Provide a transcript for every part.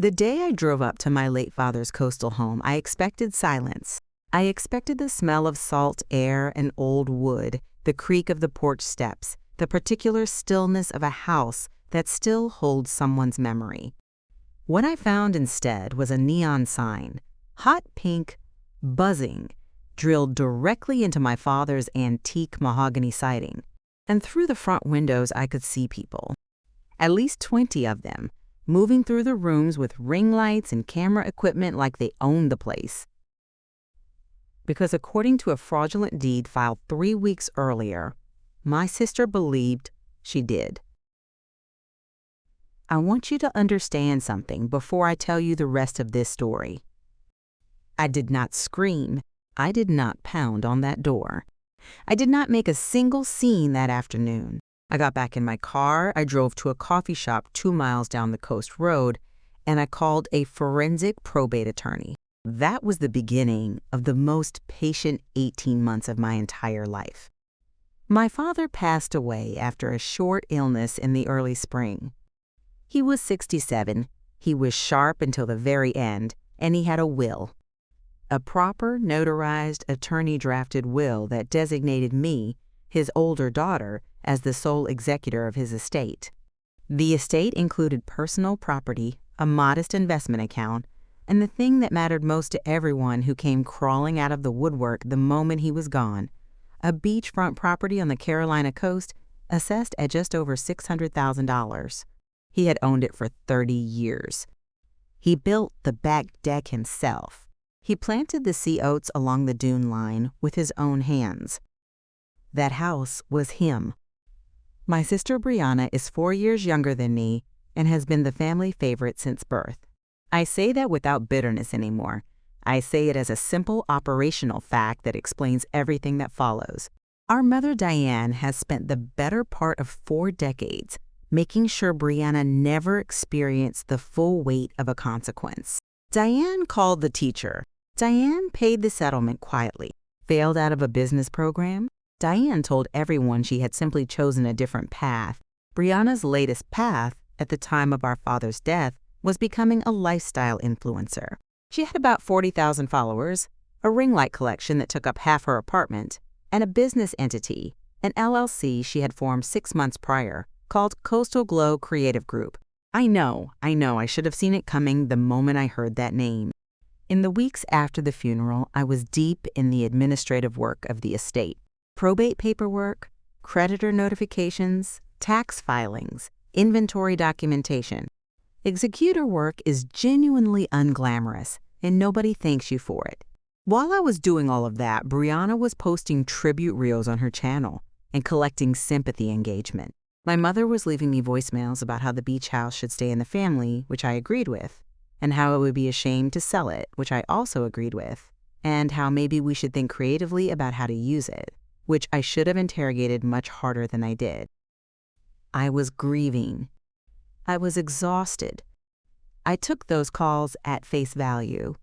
The day I drove up to my late father's coastal home, I expected silence. I expected the smell of salt air and old wood, the creak of the porch steps, the particular stillness of a house that still holds someone's memory. What I found instead was a neon sign, hot pink, buzzing, drilled directly into my father's antique mahogany siding. And through the front windows I could see people, at least 20 of them, moving through the rooms with ring lights and camera equipment like they owned the place. Because according to a fraudulent deed filed 3 weeks earlier, my sister believed she did. I want you to understand something before I tell you the rest of this story. I did not scream. I did not pound on that door. I did not make a single scene that afternoon. I got back in my car, I drove to a coffee shop 2 miles down the coast road, and I called a forensic probate attorney. That was the beginning of the most patient 18 months of my entire life. My father passed away after a short illness in the early spring. He was 67, he was sharp until the very end, and he had a will. A proper, notarized, attorney-drafted will that designated me, his older daughter, as the sole executor of his estate. The estate included personal property, a modest investment account, and the thing that mattered most to everyone who came crawling out of the woodwork the moment he was gone, a beachfront property on the Carolina coast assessed at just over $600,000. He had owned it for 30 years. He built the back deck himself. He planted the sea oats along the dune line with his own hands. That house was him. My sister Brianna is 4 years younger than me and has been the family favorite since birth. I say that without bitterness anymore. I say it as a simple operational fact that explains everything that follows. Our mother Diane has spent the better part of 4 decades making sure Brianna never experienced the full weight of a consequence. Diane called the teacher. Diane paid the settlement quietly. Failed out of a business program? Diane told everyone she had simply chosen a different path. Brianna's latest path, at the time of our father's death, was becoming a lifestyle influencer. She had about 40,000 followers, a ring light collection that took up half her apartment, and a business entity, an LLC she had formed 6 months prior, called Coastal Glow Creative Group. I know, I should have seen it coming the moment I heard that name. In the weeks after the funeral, I was deep in the administrative work of the estate. Probate paperwork, creditor notifications, tax filings, inventory documentation. Executor work is genuinely unglamorous, and nobody thanks you for it. While I was doing all of that, Brianna was posting tribute reels on her channel and collecting sympathy engagement. My mother was leaving me voicemails about how the beach house should stay in the family, which I agreed with, and how it would be a shame to sell it, which I also agreed with, and how maybe we should think creatively about how to use it, which I should have interrogated much harder than I did. I was grieving. I was exhausted. I took those calls at face value.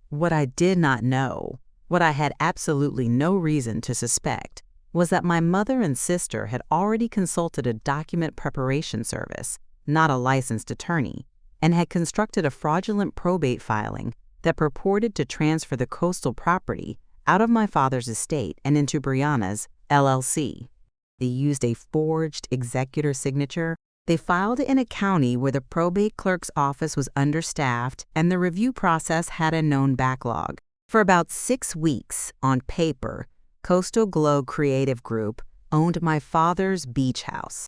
What I did not know, what I had absolutely no reason to suspect, was that my mother and sister had already consulted a document preparation service, not a licensed attorney, and had constructed a fraudulent probate filing that purported to transfer the coastal property out of my father's estate and into Brianna's LLC. They used a forged executor signature. They filed it in a county where the probate clerk's office was understaffed and the review process had a known backlog. For about 6 weeks, on paper, Coastal Glow Creative Group owned my father's beach house.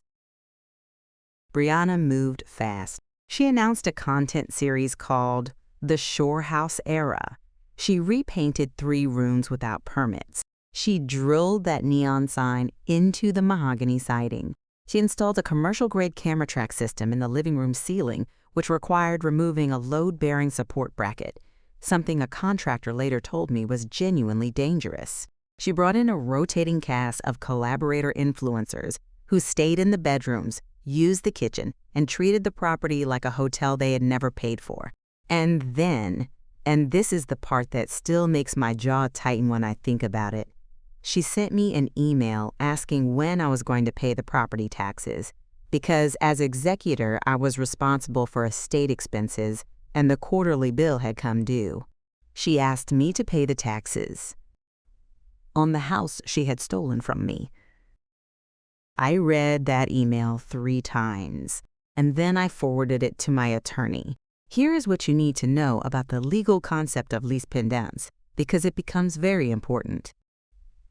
Brianna moved fast. She announced a content series called The Shore House Era. She repainted 3 rooms without permits. She drilled that neon sign into the mahogany siding. She installed a commercial-grade camera track system in the living room ceiling, which required removing a load-bearing support bracket, something a contractor later told me was genuinely dangerous. She brought in a rotating cast of collaborator influencers who stayed in the bedrooms, used the kitchen, and treated the property like a hotel they had never paid for. And then, and this is the part that still makes my jaw tighten when I think about it, she sent me an email asking when I was going to pay the property taxes, because as executor, I was responsible for estate expenses and the quarterly bill had come due. She asked me to pay the taxes on the house she had stolen from me. I read that email 3 times, and then I forwarded it to my attorney. Here is what you need to know about the legal concept of lease pendens, because it becomes very important.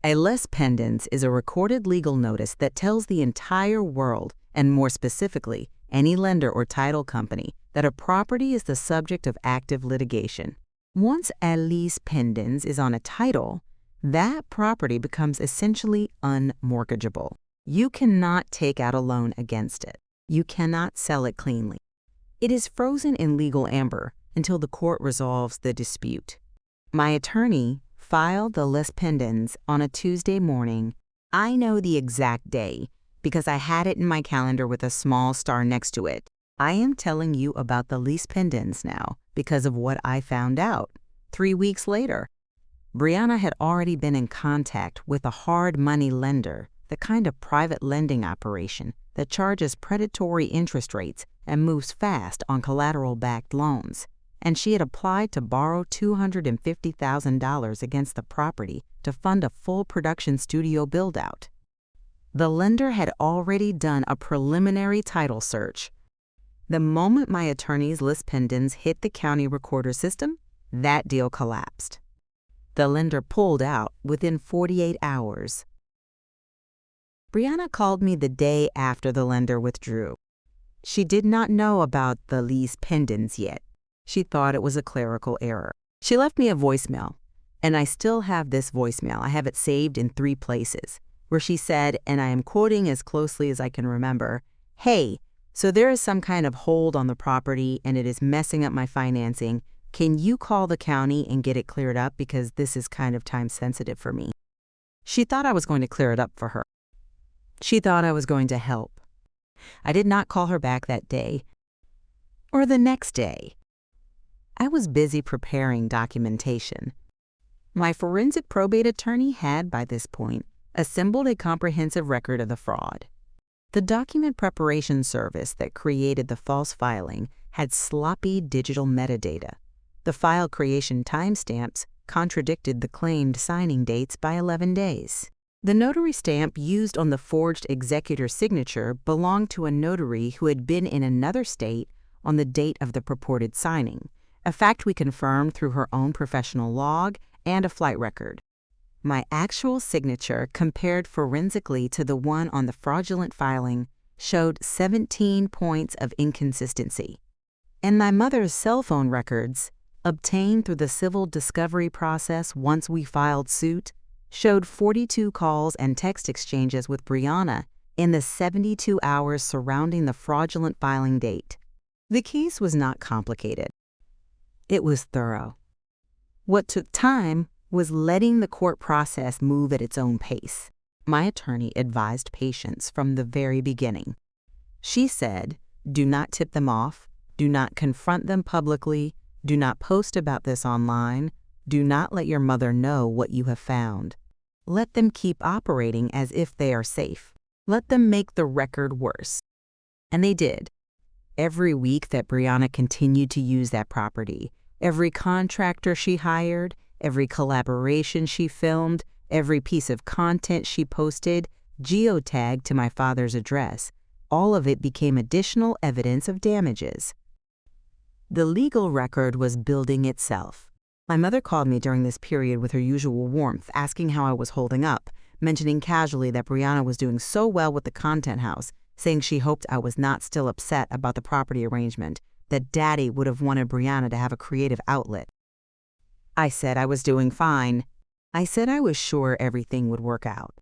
A lease pendens is a recorded legal notice that tells the entire world, and more specifically, any lender or title company, that a property is the subject of active litigation. Once a lease pendens is on a title, that property becomes essentially unmortgageable. You cannot take out a loan against it. You cannot sell it cleanly. It is frozen in legal amber until the court resolves the dispute. My attorney filed the lease pendens on a Tuesday morning. I know the exact day because I had it in my calendar with a small star next to it. I am telling you about the lease pendens now because of what I found out 3 weeks later. Brianna had already been in contact with a hard money lender, the kind of private lending operation that charges predatory interest rates and moves fast on collateral-backed loans. And she had applied to borrow $250,000 against the property to fund a full production studio build-out. The lender had already done a preliminary title search. The moment my attorney's lease pendens hit the county recorder system, that deal collapsed. The lender pulled out within 48 hours. Brianna called me the day after the lender withdrew. She did not know about the lease pendens yet. She thought it was a clerical error. She left me a voicemail, and I still have this voicemail. I have it saved in 3 places, where she said, and I am quoting as closely as I can remember, "Hey, so there is some kind of hold on the property and it is messing up my financing. Can you call the county and get it cleared up because this is kind of time sensitive for me?" She thought I was going to clear it up for her. She thought I was going to help. I did not call her back that day or the next day. I was busy preparing documentation. My forensic probate attorney had, by this point, assembled a comprehensive record of the fraud. The document preparation service that created the false filing had sloppy digital metadata. The file creation timestamps contradicted the claimed signing dates by 11 days. The notary stamp used on the forged executor signature belonged to a notary who had been in another state on the date of the purported signing, a fact we confirmed through her own professional log and a flight record. My actual signature, compared forensically to the one on the fraudulent filing, showed 17 points of inconsistency. And my mother's cell phone records, obtained through the civil discovery process once we filed suit, showed 42 calls and text exchanges with Brianna in the 72 hours surrounding the fraudulent filing date. The case was not complicated. It was thorough. What took time was letting the court process move at its own pace. My attorney advised patience from the very beginning. She said, "Do not tip them off, do not confront them publicly, do not post about this online, do not let your mother know what you have found. Let them keep operating as if they are safe. Let them make the record worse." And they did. Every week that Brianna continued to use that property, every contractor she hired, every collaboration she filmed, every piece of content she posted, geotagged to my father's address, all of it became additional evidence of damages. The legal record was building itself. My mother called me during this period with her usual warmth, asking how I was holding up, mentioning casually that Brianna was doing so well with the content house, saying she hoped I was not still upset about the property arrangement, that Daddy would have wanted Brianna to have a creative outlet. I said I was doing fine. I said I was sure everything would work out.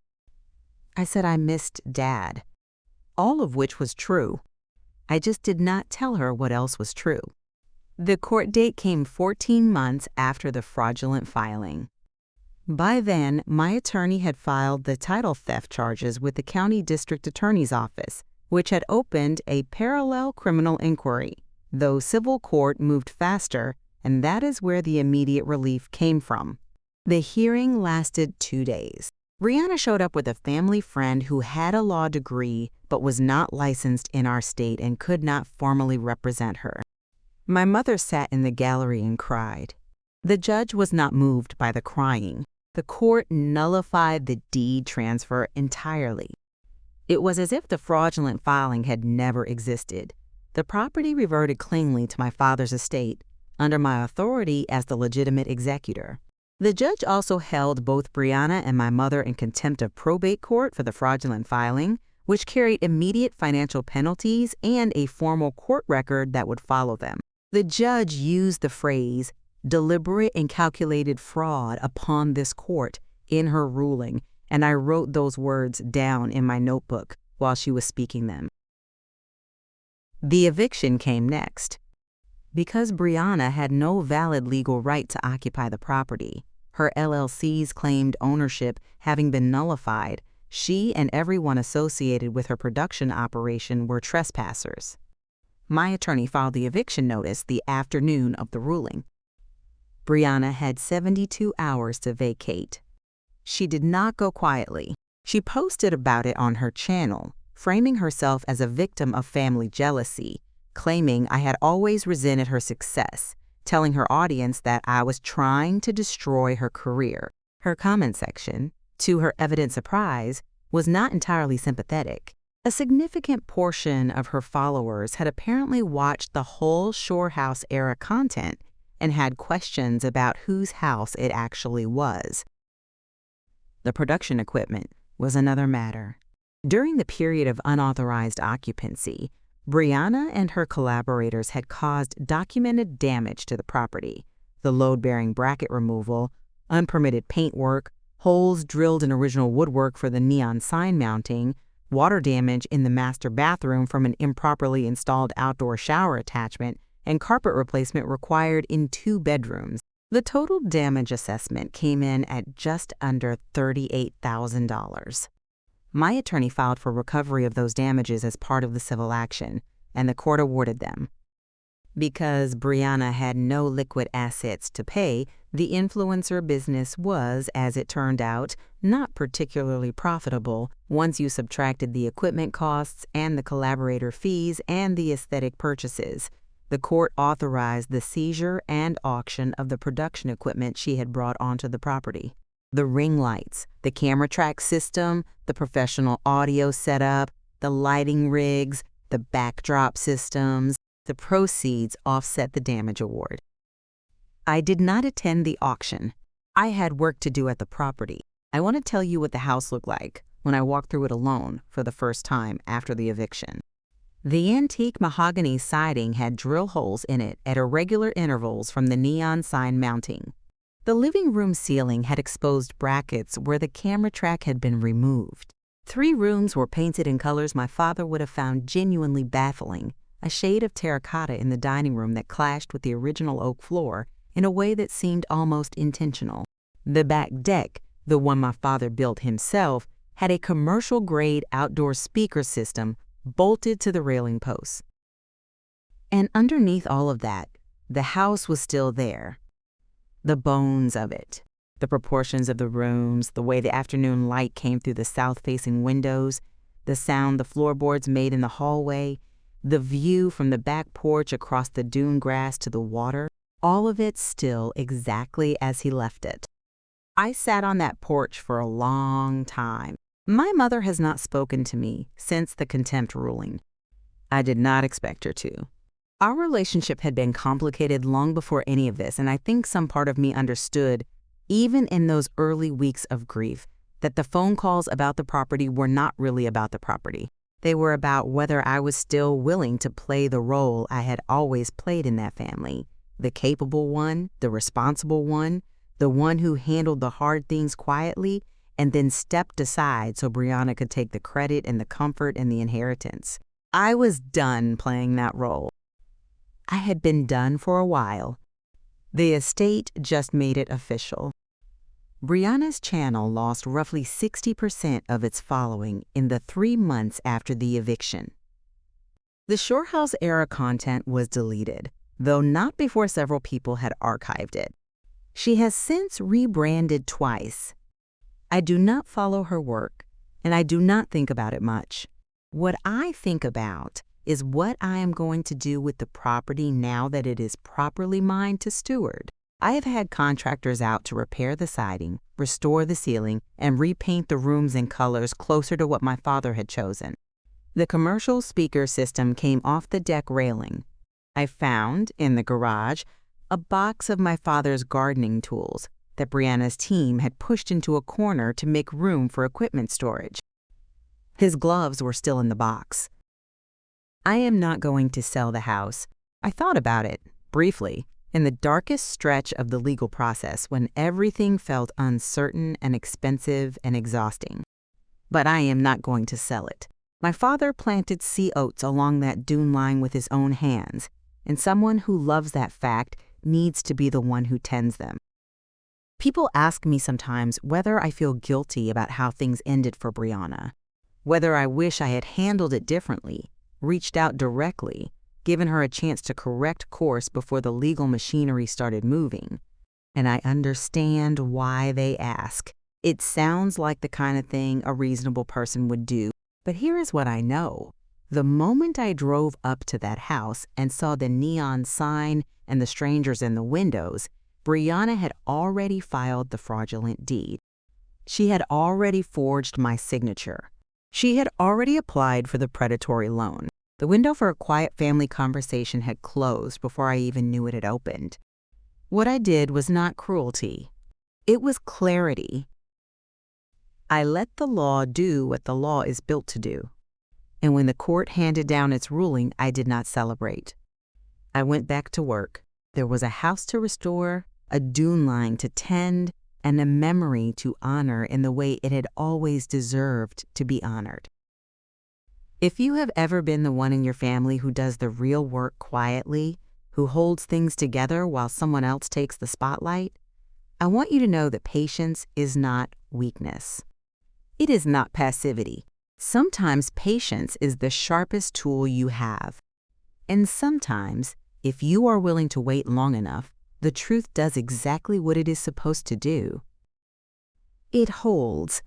I said I missed Dad, all of which was true. I just did not tell her what else was true. The court date came 14 months after the fraudulent filing. By then, my attorney had filed the title theft charges with the county district attorney's office, which had opened a parallel criminal inquiry, though civil court moved faster, and that is where the immediate relief came from. The hearing lasted 2 days. Brianna showed up with a family friend who had a law degree but was not licensed in our state and could not formally represent her. My mother sat in the gallery and cried. The judge was not moved by the crying. The court nullified the deed transfer entirely. It was as if the fraudulent filing had never existed. The property reverted cleanly to my father's estate, under my authority as the legitimate executor. The judge also held both Brianna and my mother in contempt of probate court for the fraudulent filing, which carried immediate financial penalties and a formal court record that would follow them. The judge used the phrase, "deliberate and calculated fraud" upon this court in her ruling, and I wrote those words down in my notebook while she was speaking them. The eviction came next. Because Brianna had no valid legal right to occupy the property, her LLC's claimed ownership having been nullified, she and everyone associated with her production operation were trespassers. My attorney filed the eviction notice the afternoon of the ruling. Brianna had 72 hours to vacate. She did not go quietly. She posted about it on her channel, framing herself as a victim of family jealousy, claiming I had always resented her success, telling her audience that I was trying to destroy her career. Her comment section, to her evident surprise, was not entirely sympathetic. A significant portion of her followers had apparently watched the whole Shore House era content and had questions about whose house it actually was. The production equipment was another matter. During the period of unauthorized occupancy, Brianna and her collaborators had caused documented damage to the property: the load-bearing bracket removal, unpermitted paintwork, holes drilled in original woodwork for the neon sign mounting, water damage in the master bathroom from an improperly installed outdoor shower attachment, and carpet replacement required in 2 bedrooms. The total damage assessment came in at just under $38,000. My attorney filed for recovery of those damages as part of the civil action, and the court awarded them. Because Brianna had no liquid assets to pay, the influencer business was, as it turned out, not particularly profitable once you subtracted the equipment costs and the collaborator fees and the aesthetic purchases. The court authorized the seizure and auction of the production equipment she had brought onto the property. The ring lights, the camera track system, the professional audio setup, the lighting rigs, the backdrop systems. The proceeds offset the damage award. I did not attend the auction. I had work to do at the property. I want to tell you what the house looked like when I walked through it alone for the first time after the eviction. The antique mahogany siding had drill holes in it at irregular intervals from the neon sign mounting. The living room ceiling had exposed brackets where the camera track had been removed. 3 rooms were painted in colors my father would have found genuinely baffling, a shade of terracotta in the dining room that clashed with the original oak floor in a way that seemed almost intentional. The back deck, the one my father built himself, had a commercial-grade outdoor speaker system bolted to the railing posts. And underneath all of that, the house was still there. The bones of it, the proportions of the rooms, the way the afternoon light came through the south-facing windows, the sound the floorboards made in the hallway, the view from the back porch across the dune grass to the water, all of it still exactly as he left it. I sat on that porch for a long time. My mother has not spoken to me since the contempt ruling. I did not expect her to. Our relationship had been complicated long before any of this, and I think some part of me understood, even in those early weeks of grief, that the phone calls about the property were not really about the property. They were about whether I was still willing to play the role I had always played in that family, the capable one, the responsible one, the one who handled the hard things quietly and then stepped aside so Brianna could take the credit and the comfort and the inheritance. I was done playing that role. I had been done for a while. The estate just made it official. Brianna's channel lost roughly 60% of its following in the 3 months after the eviction. The Shore House era content was deleted, though not before several people had archived it. She has since rebranded twice. I do not follow her work, and I do not think about it much. What I think about is what I am going to do with the property now that it is properly mine to steward. I have had contractors out to repair the siding, restore the ceiling, and repaint the rooms in colors closer to what my father had chosen. The commercial speaker system came off the deck railing. I found, in the garage, a box of my father's gardening tools that Brianna's team had pushed into a corner to make room for equipment storage. His gloves were still in the box. I am not going to sell the house. I thought about it, briefly, in the darkest stretch of the legal process when everything felt uncertain and expensive and exhausting. But I am not going to sell it. My father planted sea oats along that dune line with his own hands, and someone who loves that fact needs to be the one who tends them. People ask me sometimes whether I feel guilty about how things ended for Brianna, whether I wish I had handled it differently, reached out directly, given her a chance to correct course before the legal machinery started moving. And I understand why they ask. It sounds like the kind of thing a reasonable person would do. But here is what I know. The moment I drove up to that house and saw the neon sign and the strangers in the windows, Brianna had already filed the fraudulent deed. She had already forged my signature. She had already applied for the predatory loan. The window for a quiet family conversation had closed before I even knew it had opened. What I did was not cruelty. It was clarity. I let the law do what the law is built to do. And when the court handed down its ruling, I did not celebrate. I went back to work. There was a house to restore, a dune line to tend, and a memory to honor in the way it had always deserved to be honored. If you have ever been the one in your family who does the real work quietly, who holds things together while someone else takes the spotlight, I want you to know that patience is not weakness. It is not passivity. Sometimes patience is the sharpest tool you have. And sometimes, if you are willing to wait long enough, the truth does exactly what it is supposed to do. It holds.